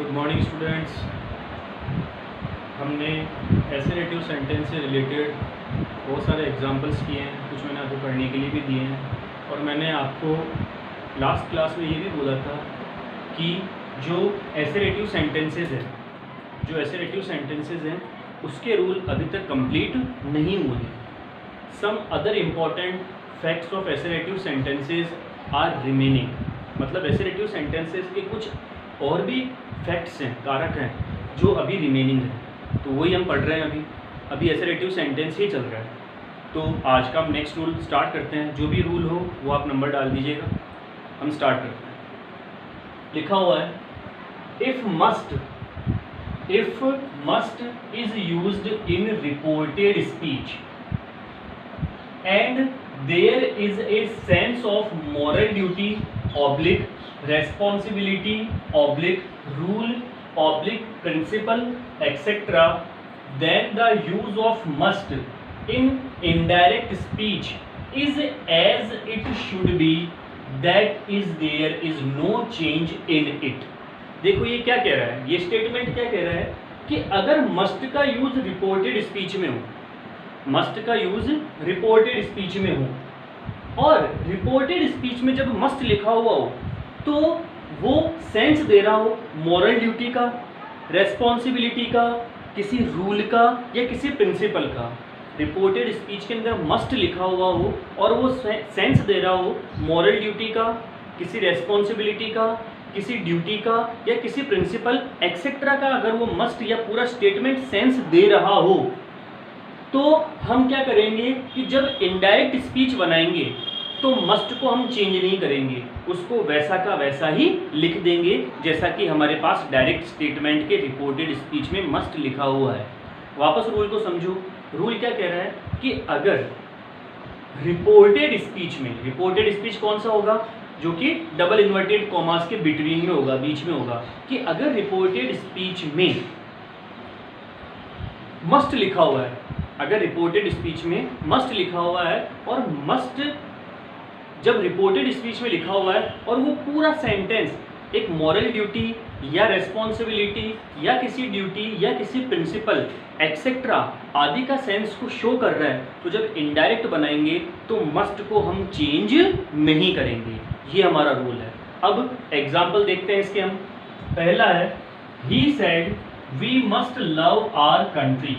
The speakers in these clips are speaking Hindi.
Good morning students. हमने एसरेटिव सेंटेंस से रिलेटेड बहुत सारे एग्जांपल्स किए हैं, कुछ मैंने आपको पढ़ने के लिए भी दिए हैं। और मैंने आपको लास्ट क्लास में ये भी बोला था कि जो एसरेटिव सेंटेंसेस हैं उसके रूल अभी तक कंप्लीट नहीं हुए। Some other important facts of assertive sentences are remaining, मतलब एसरेटिव सेंटेंसेस के कुछ और भी फैक्ट्स हैं, कारक हैं जो अभी रिमेनिंग है, तो वही हम पढ़ रहे हैं। अभी एसरेटिव सेंटेंस ही चल रहा है। तो आज का हम नेक्स्ट रूल स्टार्ट करते हैं। जो भी रूल हो वो आप नंबर डाल दीजिएगा, हम स्टार्ट करते हैं। लिखा हुआ है if must is used in reported speech and there is a sense of moral duty oblique responsibility oblique rule oblique principle etc, then the use of must in indirect speech is as it should be, that is there is no change in it। देखो ये क्या कह रहा है, ये स्टेटमेंट क्या कह रहा है कि अगर मस्ट का यूज रिपोर्टेड स्पीच में हो, मस्ट का यूज रिपोर्टेड स्पीच में हो और रिपोर्टेड स्पीच में जब मस्ट लिखा हुआ हो तो वो सेंस दे रहा हो मॉरल ड्यूटी का, रेस्पॉन्सिबिलिटी का, किसी रूल का या किसी प्रिंसिपल का। रिपोर्टेड स्पीच के अंदर मस्ट लिखा हुआ हो और वो सेंस दे रहा हो मॉरल ड्यूटी का, किसी रेस्पॉन्सिबिलिटी का, किसी ड्यूटी का या किसी प्रिंसिपल एक्सेट्रा का, अगर वो मस्ट या पूरा स्टेटमेंट सेंस दे रहा हो तो हम क्या करेंगे कि जब इनडायरेक्ट स्पीच बनाएंगे तो मस्ट को हम चेंज नहीं करेंगे, उसको वैसा का वैसा ही लिख देंगे जैसा कि हमारे पास डायरेक्ट स्टेटमेंट के रिपोर्टेड स्पीच में मस्ट लिखा हुआ है। वापस रूल को समझो। रूल क्या कह रहा है कि अगर रिपोर्टेड स्पीच कौन सा होगा, जो कि डबल इन्वर्टेड कॉमास के बिटवीन में होगा, बीच में होगा, कि अगर रिपोर्टेड स्पीच में मस्ट लिखा हुआ है, अगर रिपोर्टेड स्पीच में मस्ट लिखा हुआ है और मस्ट जब रिपोर्टेड स्पीच में लिखा हुआ है और वो पूरा सेंटेंस एक मॉरल ड्यूटी या रेस्पॉन्सिबिलिटी या किसी ड्यूटी या किसी प्रिंसिपल एक्सेट्रा आदि का सेंस को शो कर रहा है, तो जब इनडायरेक्ट बनाएंगे तो मस्ट को हम चेंज नहीं करेंगे। ये हमारा रूल है। अब एग्जाम्पल देखते हैं इसके हम। पहला है he said we must love our country.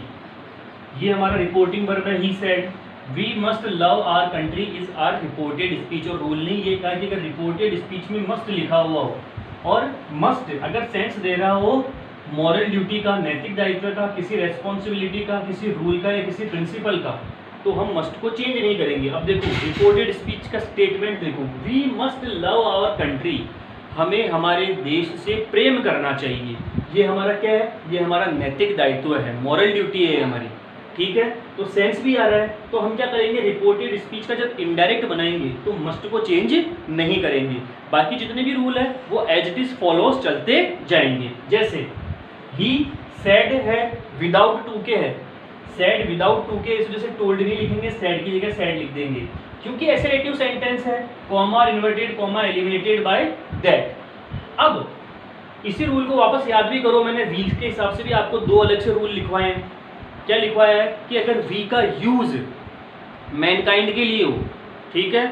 ये हमारा रिपोर्टिंग वर्ब है। He said we must love our country is our reported speech. और रूल ने ये कहा कि अगर रिपोर्टेड स्पीच में मस्ट लिखा हुआ हो और मस्ट अगर सेंस दे रहा हो मॉरल ड्यूटी का, नैतिक दायित्व का, किसी रेस्पॉन्सिबिलिटी का, किसी रूल का या किसी प्रिंसिपल का, तो हम मस्ट को चेंज नहीं करेंगे। अब देखो रिपोर्टेड स्पीच का स्टेटमेंट देखो, we must love our country, हमें हमारे देश से प्रेम करना चाहिए। ये हमारा क्या है, ये हमारा नैतिक दायित्व है, मॉरल ड्यूटी है हमारी, ठीक है। तो सेंस भी आ रहा है, तो हम क्या करेंगे, रिपोर्टेड स्पीच का जब इनडायरेक्ट बनाएंगे तो मस्ट को चेंज नहीं करेंगे। बाकी जितने भी रूल है वो एज इट इज फॉलोज चलते जाएंगे। जैसे ही सेड है विदाउट टू के है, सेड विदाउट टू के, इस वजह से टोल्ड नहीं लिखेंगे, सेड की जगह सेड लिख देंगे क्योंकि एसरेटिव सेंटेंस है, comma inverted comma eliminated by that. अब इसी रूल को वापस याद भी करो, मैंने वी के हिसाब से भी आपको दो अलग से रूल लिखवाए हैं। क्या लिखवाया है कि अगर वी का यूज मैनकाइंड के लिए हो, ठीक है,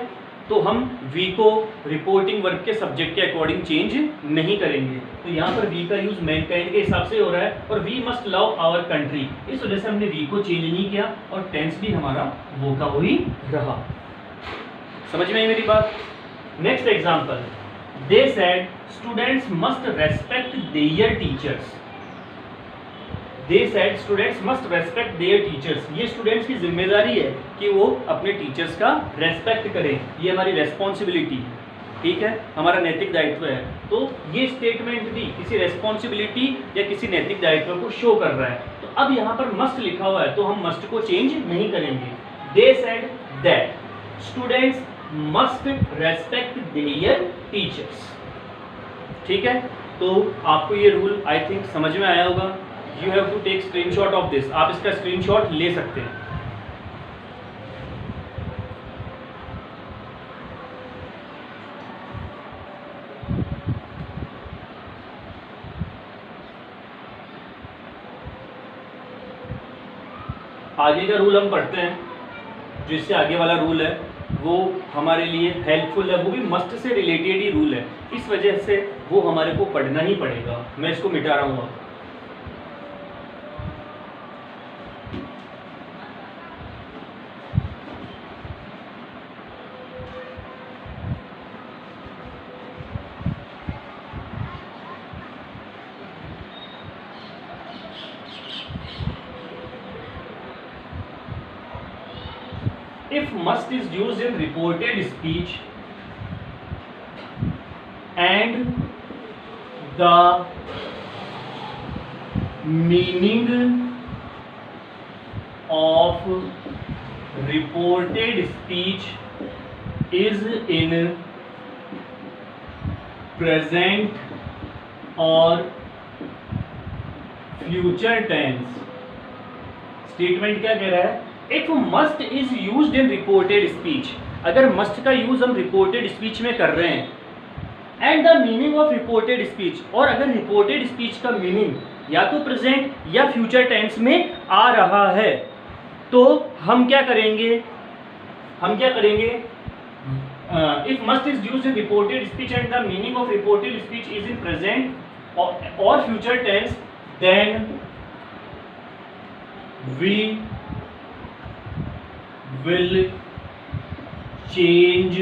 तो हम वी को रिपोर्टिंग वर्ब के सब्जेक्ट के अकॉर्डिंग चेंज नहीं करेंगे। तो यहाँ पर वी का यूज मैनकाइंड के हिसाब से हो रहा है और we must love our country, इस वजह से हमने वी को चेंज नहीं किया और टेंस भी हमारा वो का वही रहा। समझ में आई मेरी बात। Next example, they said students must respect there teachers. They said students must respect there teachers. ये स्टूडेंट्स की जिम्मेदारी है कि वो अपने टीचर्स का रेस्पेक्ट करें, ये हमारी रेस्पॉन्सिबिलिटी है, ठीक है, हमारा नैतिक दायित्व है। तो ये स्टेटमेंट भी किसी रेस्पॉन्सिबिलिटी या किसी नैतिक दायित्व को शो कर रहा है। तो अब यहाँ पर मस्ट लिखा हुआ है तो हम मस्ट को चेंज नहीं करेंगे। They said that students must respect there teachers, ठीक है। तो आपको ये रूल आई थिंक समझ में आया होगा। You have to take screenshot of this, आप इसका स्क्रीनशॉट ले सकते हैं। आगे का रूल हम पढ़ते हैं, जो इससे आगे वाला रूल है वो हमारे लिए हेल्पफुल है, वो भी मस्ट से रिलेटेड ही रूल है, इस वजह से वो हमारे को पढ़ना ही पड़ेगा। मैं इसको मिटा रहा हूँ अब। If must is used in reported speech and the meaning of reported speech is in present or future tense, statement क्या कह रहा है? If must is used in reported speech, अगर मस्ट का यूज हम रिपोर्टेड स्पीच में कर रहे हैं, and the meaning of reported speech, और अगर रिपोर्टेड स्पीच का मीनिंग या तो प्रेजेंट या फ्यूचर टेंस में आ रहा है, तो हम क्या करेंगे? If must is used in reported speech and the meaning of reported speech is in present और future tense, then we will change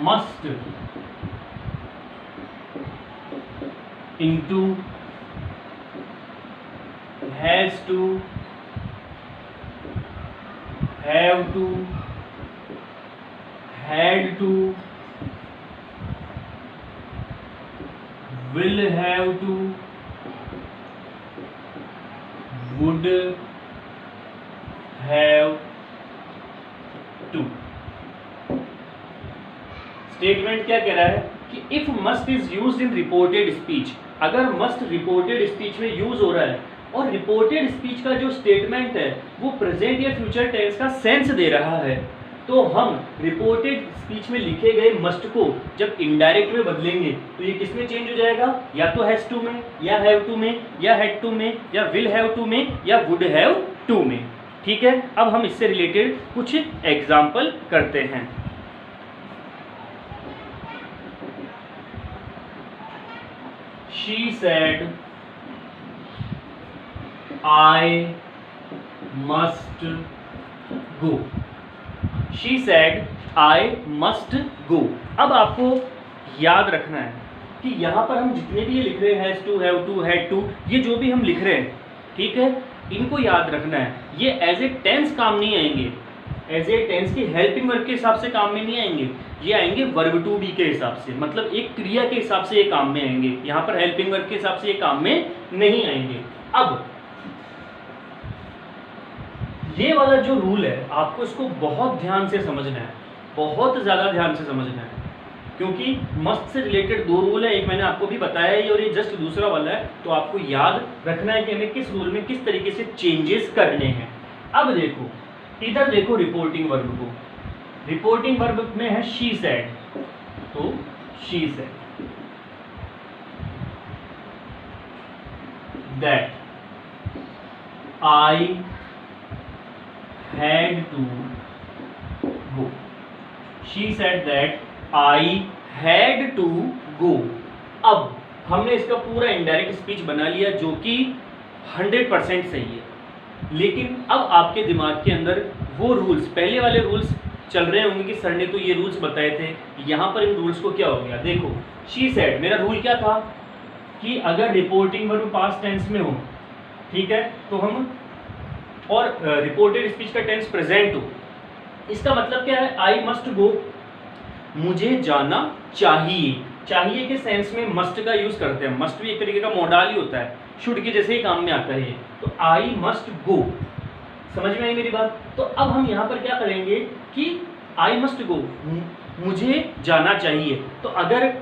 must into has to, have to, had to, will have to, would have to। Statement क्या कह रहा है कि if must is used in reported speech, अगर मस्ट रिपोर्टेड स्पीच में यूज हो रहा है और रिपोर्टेड स्पीच का जो स्टेटमेंट है वो प्रेजेंट या फ्यूचर टेंस का सेंस दे रहा है, तो हम रिपोर्टेड स्पीच में लिखे गए मस्ट को जब इनडायरेक्ट में बदलेंगे तो ये किस में चेंज हो जाएगा? या तो हैज टू में, या हैव टू में, या हैड टू में, या विल हैव टू में, या वुड हैव टू में। ठीक है, अब हम इससे रिलेटेड कुछ एग्जाम्पल करते हैं। She said I must go. She said I must go। अब आपको याद रखना है कि यहाँ पर हम जितने भी ये लिख रहे हैं, has to, have to, had to, ये जो भी हम लिख रहे हैं, ठीक है, इनको याद रखना है। ये एज ए टेंस काम नहीं आएंगे, एज ए टेंस की हेल्पिंग वर्ब के हिसाब से काम में नहीं आएंगे, ये आएंगे वर्ब टू बी के हिसाब से, मतलब एक क्रिया के हिसाब से ये काम में आएंगे। यहाँ पर हेल्पिंग वर्ब के हिसाब से ये काम में नहीं आएंगे। अब ये वाला जो रूल है आपको इसको बहुत ध्यान से समझना है, बहुत ज़्यादा ध्यान से समझना है, क्योंकि मस्ट से रिलेटेड दो रूल है, एक मैंने आपको भी बताया है और ये जस्ट दूसरा वाला है, तो आपको याद रखना है कि हमें किस रूल में किस तरीके से चेंजेस करने हैं। अब देखो, इधर देखो रिपोर्टिंग वर्ब को, रिपोर्टिंग वर्ब में है शी सेड, तो she said that I had to go। She said that I had to go। अब हमने इसका पूरा इनडायरेक्ट स्पीच बना लिया जो कि 100% सही है, लेकिन अब आपके दिमाग के अंदर वो रूल्स, पहले वाले रूल्स चल रहे होंगे कि सर ने तो ये रूल्स बताए थे, यहाँ पर इन रूल्स को क्या हो गया? देखो, शी सेड, मेरा रूल क्या था कि अगर रिपोर्टिंग वर्ब पास्ट टेंस में हो, ठीक है, तो हम, और रिपोर्टेड स्पीच का टेंस प्रेजेंट हो, इसका मतलब क्या है? आई मस्ट गो, मुझे जाना चाहिए। चाहिए के सेंस में मस्ट का यूज करते हैं, मस्ट भी एक तरीके का मॉडल ही होता है, शुड के जैसे ही काम में आता है। तो आई मस्ट गो, समझ में आई मेरी बात? तो अब हम यहाँ पर क्या करेंगे कि आई मस्ट गो, मुझे जाना चाहिए। तो अगर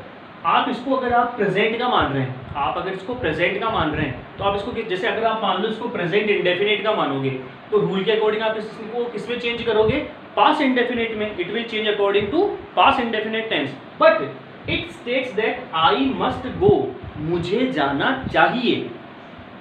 आप इसको, अगर आप प्रेजेंट का मान रहे हैं, आप अगर इसको प्रेजेंट का मान रहे हैं, तो आप इसको, जैसे अगर आप मान लो इसको प्रेजेंट इंडेफिनिट का मानोगे, तो रूल के अकॉर्डिंग आप इसको किस में चेंज करोगे? पास्ट इंडेफिनिट में। It will change according to past indefinite tense, but it states that I must go, मुझे जाना चाहिए।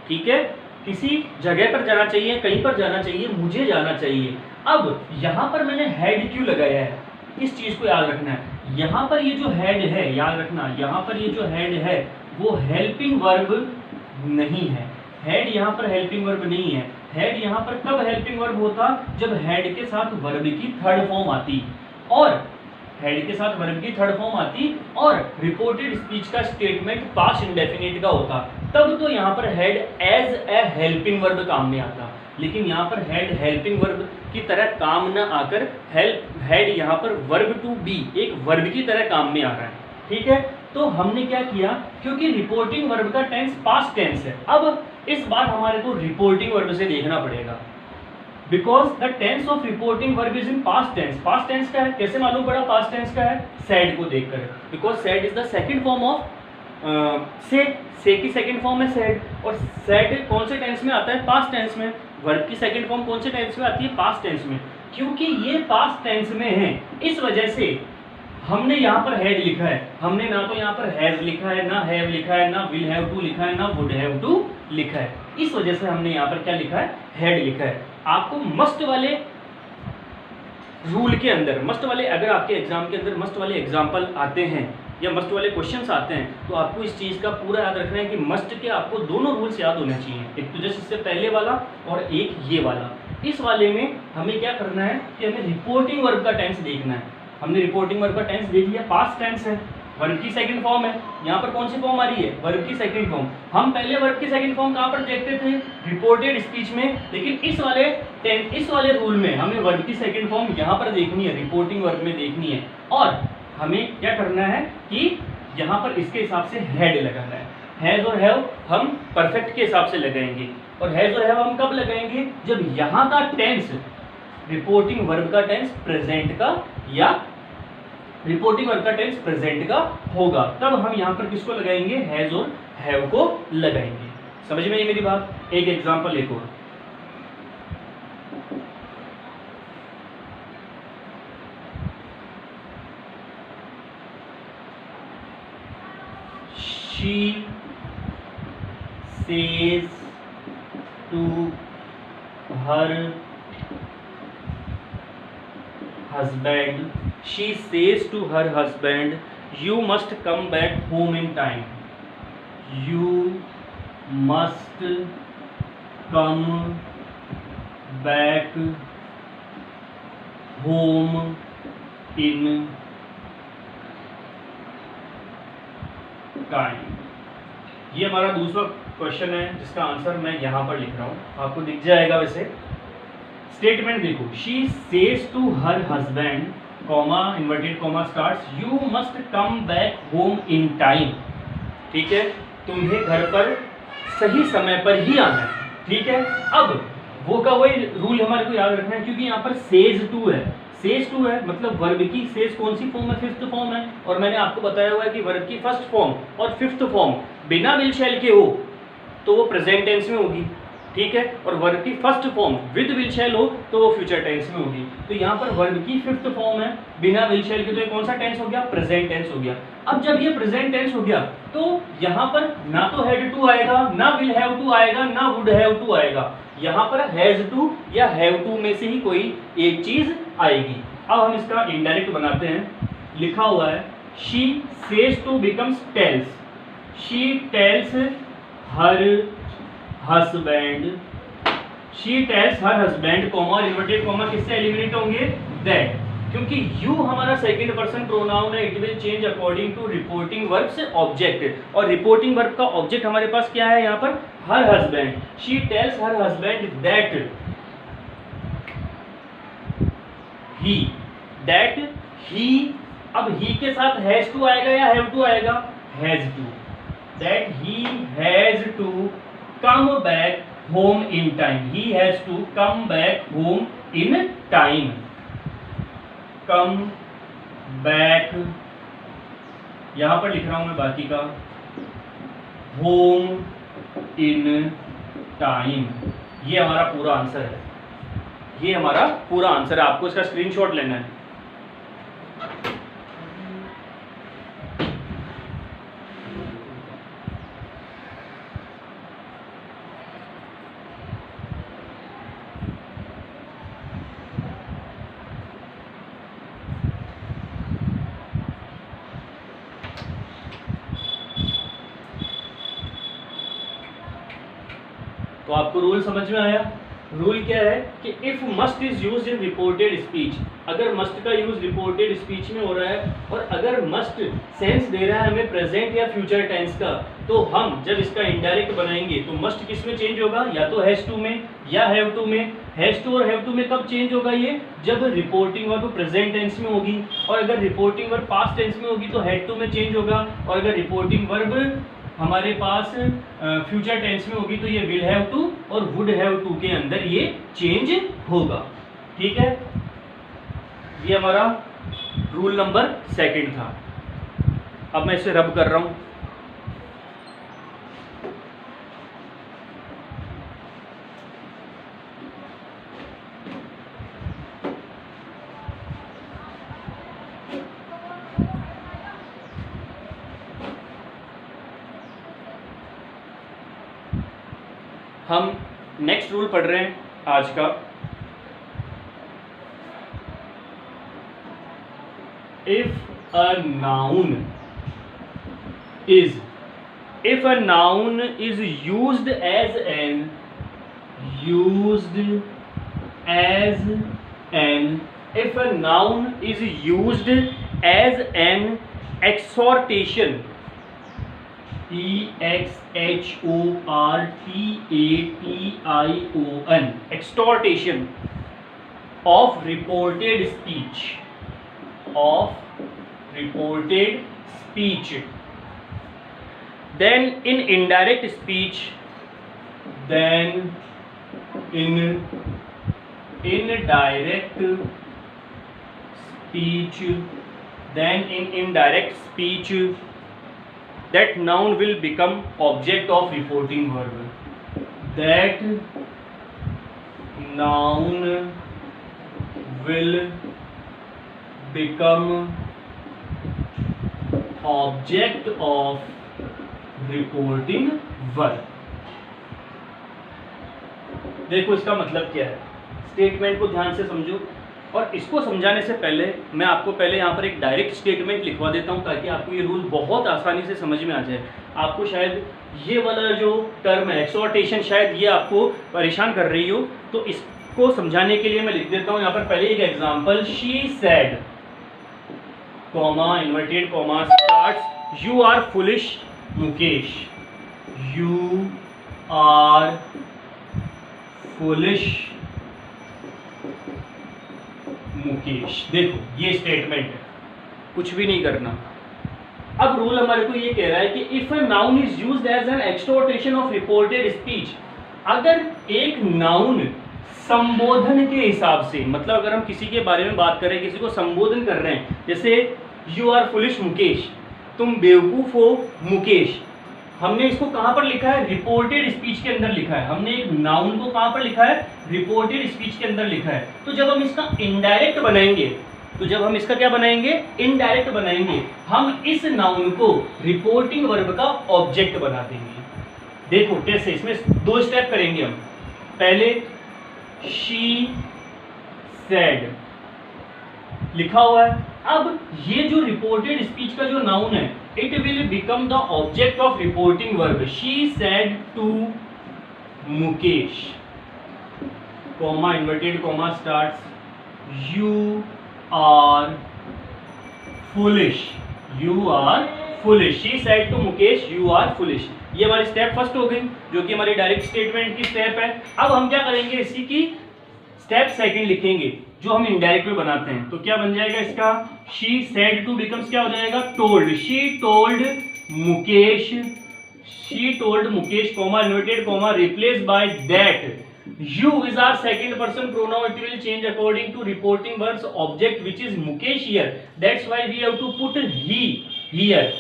ठीक है, किसी जगह पर जाना चाहिए, कहीं पर जाना चाहिए, मुझे जाना चाहिए। अब यहाँ पर मैंने हैड क्यों लगाया है, इस चीज को याद रखना है। यहाँ पर ये जो हैड है, याद रखना, यहाँ पर ये जो हैड है वो हेल्पिंग वर्ब नहीं है। हैड यहाँ पर हेल्पिंग वर्ब नहीं है। हैड यहाँ पर कब हेल्पिंग वर्ब होता, जब हैड के साथ वर्ब की थर्ड फॉर्म आती, और हेड के साथ वर्ब की थर्ड फॉर्म आती और रिपोर्टेड स्पीच का स्टेटमेंट पास्ट इंडेफिनिट का होता, तब तो यहाँ पर had as a helping verb काम में आता। लेकिन यहाँ पर हेड हेल्पिंग वर्ब की तरह काम न आकर हेड यहाँ पर वर्ब टू बी, एक वर्ब की तरह काम में आ रहा है। ठीक है, तो हमने क्या किया, क्योंकि रिपोर्टिंग वर्ब का टेंस पास्ट टेंस है, अब इस बार हमारे को रिपोर्टिंग वर्ब से देखना पड़ेगा। Because the tense of reporting verb is in past tense. Past tense का है, कैसे मालूम पड़ा पास्ट टेंस का है, सेड को देखकर, because said is the second form of से की सेकंड फॉर्म है सेड, और सेड कौन से टेंस में आता है, पास्ट टेंस में। वर्ब की सेकंड फॉर्म कौन से टेंस में आती है, पास्ट टेंस में। क्योंकि ये पास्ट टेंस में है, इस वजह से हमने यहाँ पर हैड लिखा है, हमने ना तो यहाँ पर हैज लिखा है, ना हैव लिखा है, ना विल हैव टू लिखा है, ना वुड हैव टू लिखा है। इस वजह से हमने यहाँ पर क्या लिखा है, हैड लिखा है। आपको मस्ट वाले रूल के अंदर, मस्ट वाले, अगर आपके एग्जाम के अंदर मस्ट वाले एग्जाम्पल आते हैं या मस्ट वाले क्वेश्चंस आते हैं, तो आपको इस चीज़ का पूरा याद रखना है कि मस्ट के आपको दोनों रूल्स याद होने चाहिए, एक तो जैसे इससे पहले वाला और एक ये वाला। इस वाले में हमें क्या करना है कि हमें रिपोर्टिंग वर्ब का टेंस देखना है। हमने रिपोर्टिंग वर्ब का टेंस देख लिया, पास्ट टेंस है, वर्ब की सेकंड फॉर्म है। यहाँ पर कौन सी फॉर्म आ रही है, वर्ब की सेकंड फॉर्म। हम पहले वर्ब की सेकंड फॉर्म कहाँ पर देखते थे, रिपोर्टेड स्पीच में, लेकिन इस वाले रूल में हमें वर्ब की सेकंड फॉर्म यहाँ पर देखनी है, रिपोर्टिंग वर्ब में देखनी है। और हमें क्या करना है कि यहाँ पर इसके हिसाब से हेड लगाना है। हैज और हैव हम परफेक्ट के हिसाब से लगाएंगे, और हैज और हैव हम कब लगाएंगे, जब यहाँ का टेंस रिपोर्टिंग वर्ब का टेंस प्रेजेंट का या रिपोर्टिंग वर्ब का टेंस प्रेजेंट का होगा, तब हम यहाँ पर किसको लगाएंगे, हैज और हैव को लगाएंगे। समझ में आई मेरी बात। एक एग्जांपल एक और, she says to her husband, she says to her husband, you must come back home in time. You must come back home in time. ये हमारा दूसरा क्वेश्चन है जिसका आंसर मैं यहाँ पर लिख रहा हूँ, आपको दिख जाएगा। वैसे स्टेटमेंट देखो, she says to her husband, comma inverted comma starts, you must come back home in time. ठीक है, तुम्हें घर पर सही समय पर ही आना है। ठीक है, अब वो का वही रूल हमारे को याद रखना है, क्योंकि यहाँ पर सेज टू है, सेज टू है मतलब वर्ब की सेज कौन सी फॉर्म है, फिफ्थ फॉर्म है। और मैंने आपको बताया हुआ है कि वर्ब की फर्स्ट फॉर्म और फिफ्थ फॉर्म बिना विल शैल के हो तो वो प्रेजेंट टेंस में होगी। ठीक है, और वर्ब की फर्स्ट फॉर्म विद विल शैल हो तो वो फ्यूचर टेंस में होगी। तो यहाँ पर वर्ब की फिफ्थ फॉर्म है बिना विल शैल के, तो ये कौन सा टेंस हो गया, प्रेजेंट टेंस हो गया। अब जब ये प्रेजेंट टेंस हो गया तो यहाँ पर ना तो हैड टू आएगा, ना विल हैव टू आएगा, ना वुड हैव टू आएगा, यहाँ पर हैज टू या हैव टू में से ही कोई एक चीज आएगी। अब हम इसका इनडायरेक्ट बनाते हैं। लिखा हुआ है she says to becomes tells, she tells her husband, she tells her husband, comma inverted comma किससे एलिमिनेट होंगे, दैट, क्योंकि यू हमारा सेकंड पर्सन प्रोनाउन है, it will change according to reporting verb से ऑब्जेक्ट, और रिपोर्टिंग वर्ब का ऑब्जेक्ट हमारे पास क्या है यहाँ पर, her husband. She tells her husband that he, that he, अब ही के साथ हैज टू आएगा या हैव टू आएगा, has to, that he has to come back home in time, he has to come back home in time, come back, यहां पर लिख रहा हूं मैं बाकी का, होम इन टाइम। ये हमारा पूरा आंसर है, ये हमारा पूरा आंसर है। आपको इसका स्क्रीनशॉट लेना है। तो आपको रूल समझ में आया। रूल क्या है कि if must is used in reported speech, अगर मस्ट का यूज रिपोर्टेड स्पीच में हो रहा है और अगर मस्ट सेंस दे रहा है हमें प्रेजेंट या फ्यूचर टेंस का, तो हम जब इसका इनडायरेक्ट बनाएंगे तो मस्ट किस में चेंज होगा, या तो हैज टू में या हैव टू में। हैज टू और हैव टू में कब चेंज होगा ये, जब रिपोर्टिंग वर्ब प्रेजेंट टेंस में होगी, और अगर रिपोर्टिंग वर्ब पास्ट टेंस में होगी तो हैड टू में चेंज होगा, और अगर रिपोर्टिंग वर्ब हमारे पास फ्यूचर टेंस में होगी तो ये विल हैव टू और वुड हैव टू के अंदर ये चेंज होगा। ठीक है, ये हमारा रूल नंबर 2 था। अब मैं इसे रब कर रहा हूं। हम नेक्स्ट रूल पढ़ रहे हैं आज का। If a noun is used as an exhortation, exhortation of reported speech, then in indirect speech, that noun will become object of reporting verb. That noun will become object of reporting verb. देखो इसका मतलब क्या है, स्टेटमेंट को ध्यान से समझो। और इसको समझाने से पहले मैं आपको पहले यहाँ पर एक डायरेक्ट स्टेटमेंट लिखवा देता हूँ ताकि आपको ये रूल बहुत आसानी से समझ में आ जाए। आपको शायद ये वाला जो टर्म है एक्सहॉर्टेशन, शायद ये आपको परेशान कर रही हो, तो इसको समझाने के लिए मैं लिख देता हूँ यहाँ पर पहले एक example. She said, comma inverted comma starts, you are foolish Mukesh, you are foolish Mukesh. देखो ये स्टेटमेंट है, कुछ भी नहीं करना। अब रूल हमारे को ये कह रहा है कि if a noun is used as an exhortation of reported speech, अगर एक नाउन संबोधन के हिसाब से, मतलब अगर हम किसी के बारे में बात कर रहे हैं, किसी को संबोधन कर रहे हैं, जैसे यू आर फुलिश मुकेश, तुम बेवकूफ हो मुकेश, हमने इसको कहां पर लिखा है, रिपोर्टेड स्पीच के अंदर लिखा है। हमने एक नाउन को कहां पर लिखा है, रिपोर्टेड स्पीच के अंदर लिखा है। तो जब हम इसका इनडायरेक्ट बनाएंगे, तो जब हम इसका क्या बनाएंगे, इनडायरेक्ट बनाएंगे, हम इस नाउन को रिपोर्टिंग वर्ब का ऑब्जेक्ट बना देंगे। देखो कैसे, इसमें 2 स्टेप करेंगे हम। पहले शी सेड लिखा हुआ है, अब ये जो रिपोर्टेड स्पीच का जो नाउन है, it will become the object of reporting verb. She said to Mukesh, comma inverted comma starts, you are foolish, you are foolish. She said to Mukesh, you are foolish. ये हमारी स्टेप फर्स्ट हो गई, जो कि हमारी डायरेक्ट स्टेटमेंट की स्टेप है। अब हम क्या करेंगे, इसी की स्टेप सेकंड लिखेंगे जो हम इनडायरेक्ट में बनाते हैं। तो क्या बन जाएगा इसका, she said to becomes क्या हो जाएगा, told. She told Mukesh, comma inverted comma replaced by that. You is our second person pronoun. It will change according to reporting verb's object, which is Mukesh here. That's why we have to put he here.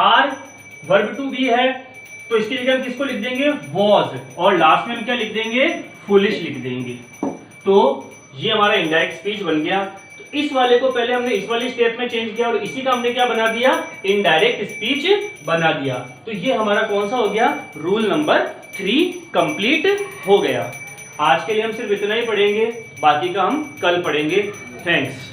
Our verb to be है, तो इसके लिए हम किसको लिख देंगे, was, और लास्ट में हम क्या लिख देंगे, foolish लिख देंगे। तो ये हमारा इनडायरेक्ट स्पीच बन गया। तो इस वाले को पहले हमने इस वाली स्टेप में चेंज किया और इसी का हमने क्या बना दिया, इनडायरेक्ट स्पीच बना दिया। तो ये हमारा कौन सा हो गया, रूल नंबर 3 कंप्लीट हो गया। आज के लिए हम सिर्फ इतना ही पढ़ेंगे, बाकी का हम कल पढ़ेंगे। थैंक्स।